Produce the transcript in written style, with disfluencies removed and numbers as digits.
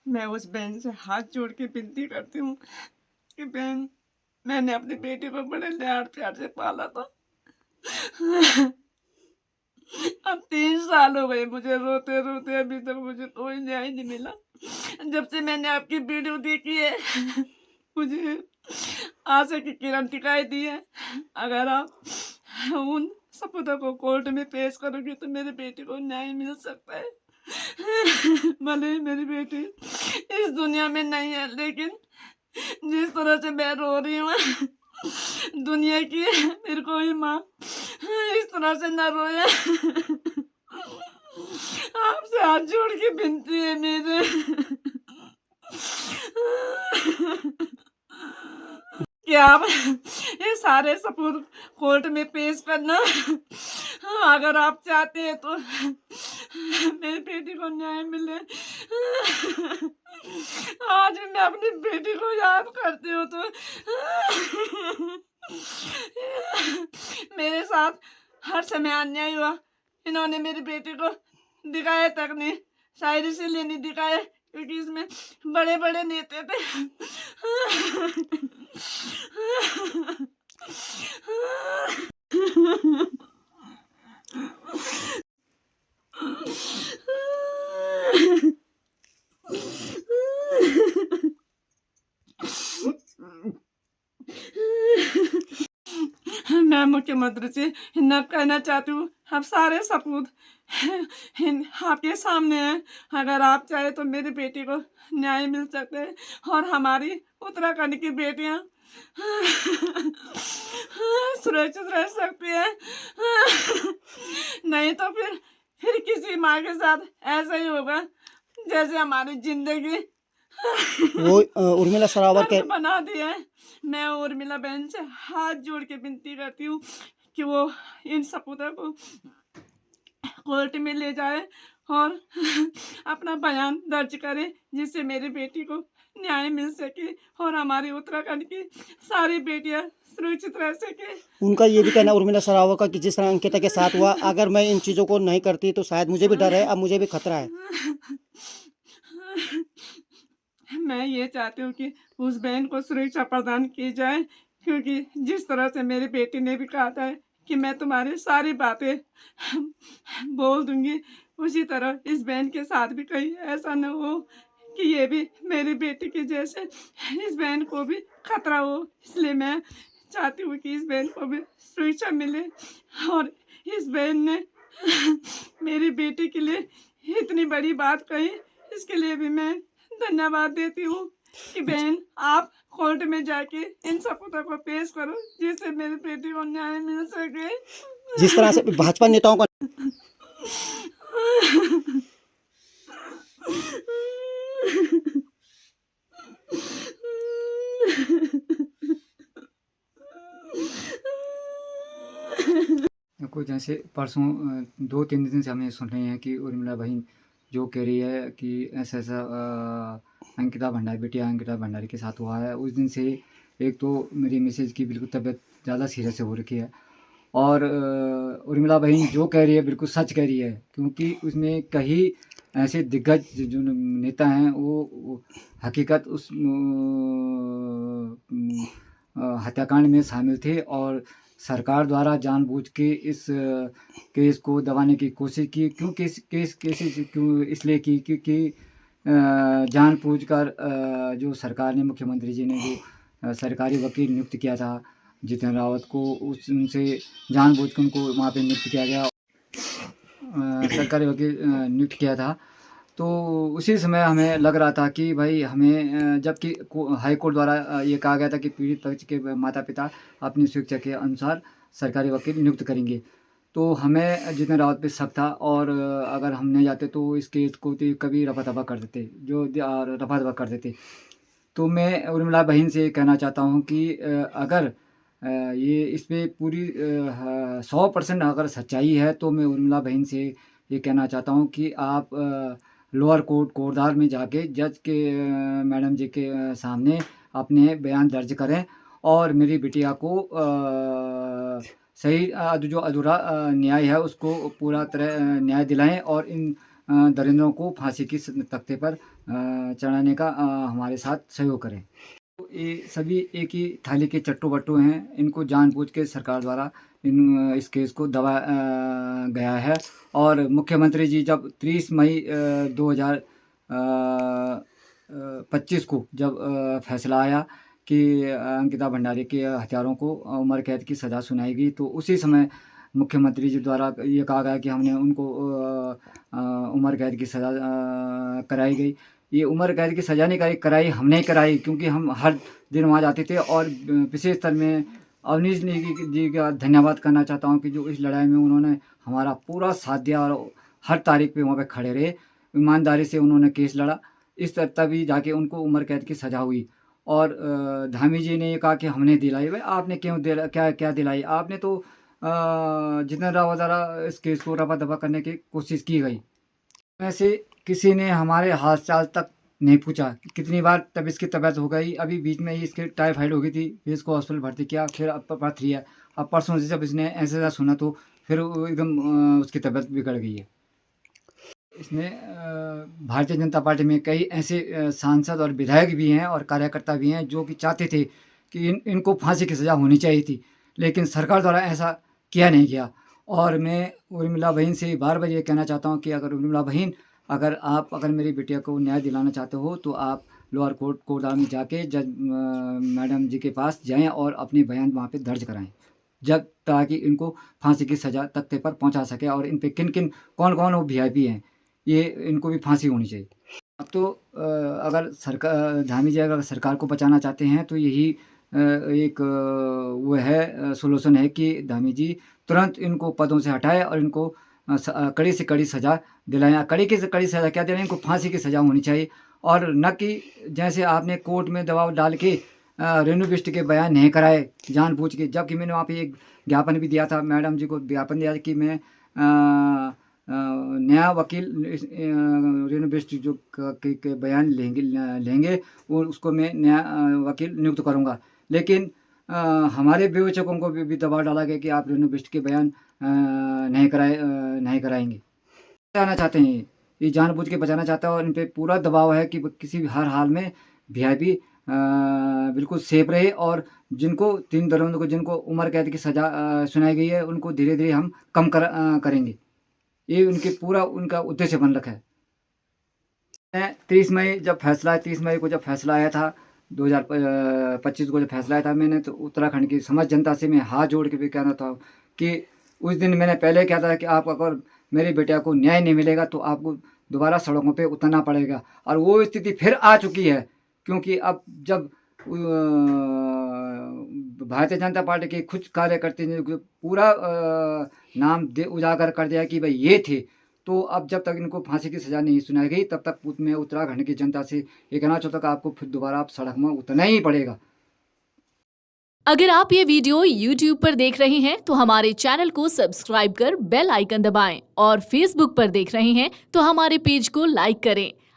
मैं उस बहन से हाथ जोड़ के विनती करती हूँ कि बहन, मैंने अपनी बेटी को बड़े लाड प्यार से पाला था। अब 3 साल हो गए मुझे रोते-रोते, अभी तक मुझे कोई न्याय नहीं मिला। जब से मैंने आपकी वीडियो देखी है, मुझे आशा की किरण दिखाई दी है। अगर आप उन सपूतों को कोर्ट में पेश करोगे तो मेरी बेटी को न्याय मिल सकता है। भले ही मेरी बेटी इस दुनिया में नहीं है, लेकिन जिस तरह से मैं रो रही हूँ, दुनिया की मेरी कोई माँ इस तरह से ना रोए। आपसे हाथ जोड़ के विनती है मेरे, कि आप ये सारे सबूत कोर्ट में पेश करना। अगर आप चाहते हैं तो मेरी बेटी को न्याय मिले। आज भी मैं अपनी बेटी को याद करती हूँ तो मेरे साथ हर समय अन्याय हुआ। इन्होंने मेरी बेटी को दिखाया तक नहीं, शायद इसीलिए नहीं दिखाया क्योंकि इसमें बड़े-बड़े नेता थे। मैं मुख्यमंत्री से न कहना चाहती हूँ, अब सारे सबूत आपके सामने हैं। अगर आप चाहे तो मेरी बेटी को न्याय मिल सकता है और हमारी उत्तराखंड की बेटियां सुरक्षित रह सकती है। नहीं तो फिर किसी माँ के साथ ऐसा ही होगा जैसे हमारी जिंदगी वो उर्मिला सरावर के दर्द बना दिया है। मैं उर्मिला बहन से हाथ जोड़ के विनती करती हूँ कि वो इन सपूतों को कोर्ट में ले जाए और अपना बयान दर्ज करे, जिससे मेरी बेटी को न्याय मिल सके और हमारी उत्तराखंड की सारी बेटियां सुरक्षित रह सके। उनका ये भी कहना उर्मिला सरावर का कि जिस तरह अंकिता के साथ हुआ, अगर मैं इन चीज़ों को नहीं करती तो शायद मुझे भी डर है, अब मुझे भी खतरा है। मैं ये चाहती हूँ कि उस बहन को सुरक्षा प्रदान की जाए, क्योंकि जिस तरह से मेरी बेटी ने भी कहा था कि मैं तुम्हारी सारी बातें बोल दूंगी, उसी तरह इस बहन के साथ भी कहीं ऐसा न हो कि ये भी मेरी बेटी की जैसे इस बहन को भी खतरा हो। इसलिए मैं चाहती हूँ कि इस बहन को भी सुरक्षा मिले और इस बहन ने मेरी बेटी के लिए इतनी बड़ी बात कही, इसके लिए भी मैं धन्यवाद देती हूँ कि बहन आप कोर्ट में जाके इन सबूतों को पेश करो, जिससे मेरी बेटी को न्याय मिल सके। जिस तरह से भाजपा नेताओं का देखो, जैसे परसों 2-3 दिन से हमें सुन रहे हैं कि उर्मिला बहन जो कह रही है कि ऐसा-ऐसा अंकिता भंडारी, बिटिया अंकिता भंडारी के साथ हुआ है। उस दिन से एक तो मेरी मिसेज़ की बिल्कुल तबीयत ज़्यादा सीरियस हो रखी है और उर्मिला बहन जो कह रही है बिल्कुल सच कह रही है, क्योंकि उसमें कई ऐसे दिग्गज जो नेता हैं वो हकीकत उस हत्याकांड में शामिल थे और सरकार द्वारा जानबूझ के इस केस को दबाने की कोशिश की। क्यों केस क्यों इसलिए की क्योंकि जानबूझकर जो सरकार ने, मुख्यमंत्री जी ने जो सरकारी वकील नियुक्त किया था जितेंद्र रावत को, उनसे जानबूझ के उनको वहाँ पे नियुक्त किया गया, सरकारी वकील नियुक्त किया था। तो उसी समय हमें लग रहा था कि भाई हमें जबकि हाई कोर्ट द्वारा ये कहा गया था कि पीड़ित पक्ष के माता-पिता अपनी स्वेच्छा के अनुसार सरकारी वकील नियुक्त करेंगे। तो हमें जितेंद्र रावत पे शक था और अगर हम नहीं जाते तो इस केस को तो कभी रफा-दफा कर देते, रफा-दफा कर देते। तो मैं उर्मिला बहन से ये कहना चाहता हूँ कि अगर ये इसमें पूरी 100% अगर सच्चाई है तो मैं उर्मिला बहन से ये कहना चाहता हूँ कि आप लोअर कोर्ट कोटद्वार में जाके जज के मैडम जी के सामने अपने बयान दर्ज करें और मेरी बिटिया को सही जो अधूरा न्याय है उसको पूरा तरह न्याय दिलाएँ और इन दरिंदों को फांसी की तख्ते पर चढ़ाने का हमारे साथ सहयोग करें। तो ये सभी एक ही थाली के चट्टू बट्टू हैं, इनको जानबूझ के सरकार द्वारा इस केस को दबाया गया है। और मुख्यमंत्री जी जब 30 मई 2025 को जब फैसला आया कि अंकिता भंडारी के हत्यारों को उम्र कैद की सज़ा सुनाई गई, तो उसी समय मुख्यमंत्री जी द्वारा ये कहा गया कि हमने उनको उम्र कैद की सज़ा कराई गई। ये उम्र कैद की सज़ा नहीं कराई, हमने कराई, क्योंकि हम हर दिन वहाँ जाते थे। और विशेष स्तर में अवनीश नेगी जी का धन्यवाद करना चाहता हूँ कि जो इस लड़ाई में उन्होंने हमारा पूरा साथ दिया और हर तारीख पे वहाँ पे खड़े रहे, ईमानदारी से उन्होंने केस लड़ा। तभी जाके उनको उम्र कैद की सज़ा हुई। और धामी जी ने ये कहा कि हमने दिलाई। भाई आपने क्यों क्या दिलाई? आपने तो जितना रवा इस केस को रफा दफा करने की कोशिश की गई। वैसे किसी ने हमारे हाल चाल तक नहीं पूछा। कितनी बार तब इसकी तबीयत हो गई, अभी बीच में ही इसके टाइफाइड हो गई थी, फिर इसको हॉस्पिटल भर्ती किया, फिर अब पथरी है। अब परसों से जब इसने ऐसा सुना तो फिर एकदम उसकी तबीयत बिगड़ गई है। इसमें भारतीय जनता पार्टी में कई ऐसे सांसद और विधायक भी हैं और कार्यकर्ता भी हैं जो कि चाहते थे कि इनको फांसी की सज़ा होनी चाहिए थी, लेकिन सरकार द्वारा ऐसा किया नहीं गया। और मैं उर्मिला बहन से बार बार ये कहना चाहता हूँ कि अगर उर्मिला बहन, अगर मेरी बिटिया को न्याय दिलाना चाहते हो तो आप लोअर कोर्ट में जाके जज मैडम जी के पास जाएं और अपने बयान वहाँ पे दर्ज कराएं, जब ताकि इनको फांसी की सज़ा तख्ते पर पहुँचा सके। और इन पे किन कौन वो VIP हैं, ये इनको भी फांसी होनी चाहिए। अब तो अगर सरकार, धामी जी अगर सरकार को बचाना चाहते हैं तो यही एक वो है सोल्यूशन है कि धामी जी तुरंत इनको पदों से हटाए और इनको कड़ी से कड़ी सज़ा दिलाएं। कड़ी से कड़ी सज़ा क्या दिलाएं? इनको फांसी की सज़ा होनी चाहिए। और न कि जैसे आपने कोर्ट में दबाव डाल के रेणु बिष्ट के बयान नहीं कराए जानबूझ के, जबकि मैंने वहाँ पे एक ज्ञापन भी दिया था, मैडम जी को ज्ञापन दिया कि मैं नया वकील रेणु बिष्ट जो के बयान लेंगे वो उसको मैं नया वकील नियुक्त करूँगा। लेकिन हमारे विवेचकों को भी दबाव डाला गया कि आप रेणु बिष्ट के बयान नहीं कराएंगे। बचाना चाहते हैं, ये जानबूझ के बचाना चाहता है और इन पे पूरा दबाव है कि किसी भी हर हाल में VIP बिल्कुल सेफ रहे। और जिनको 3 दरिंदों को जिनको उम्र कैद की सज़ा सुनाई गई है उनको धीरे धीरे हम कम करेंगे। ये उनका उद्देश्य बन रखा है। 30 मई को जब फैसला आया था 2025 को जब फैसला आया था, मैंने तो उत्तराखंड की समस्त जनता से मैं हाथ जोड़ के भी कहना था कि उस दिन मैंने पहले कहा था कि आप अगर मेरी बेटिया को न्याय नहीं मिलेगा तो आपको दोबारा सड़कों पे उतरना पड़ेगा। और वो स्थिति फिर आ चुकी है, क्योंकि अब जब भारतीय जनता पार्टी के कुछ कार्यकर्ता ने पूरा नाम उजागर कर दिया कि भाई ये थे, तो अब जब तक इनको फांसी की सज़ा नहीं सुनाई गई तब तक मैं उत्तराखंड की जनता से ये कहना चाहता हूँ कि आपको फिर दोबारा आप सड़क में उतरना ही पड़ेगा। अगर आप ये वीडियो YouTube पर देख रहे हैं तो हमारे चैनल को सब्सक्राइब कर बेल आइकन दबाएं और Facebook पर देख रहे हैं तो हमारे पेज को लाइक करें।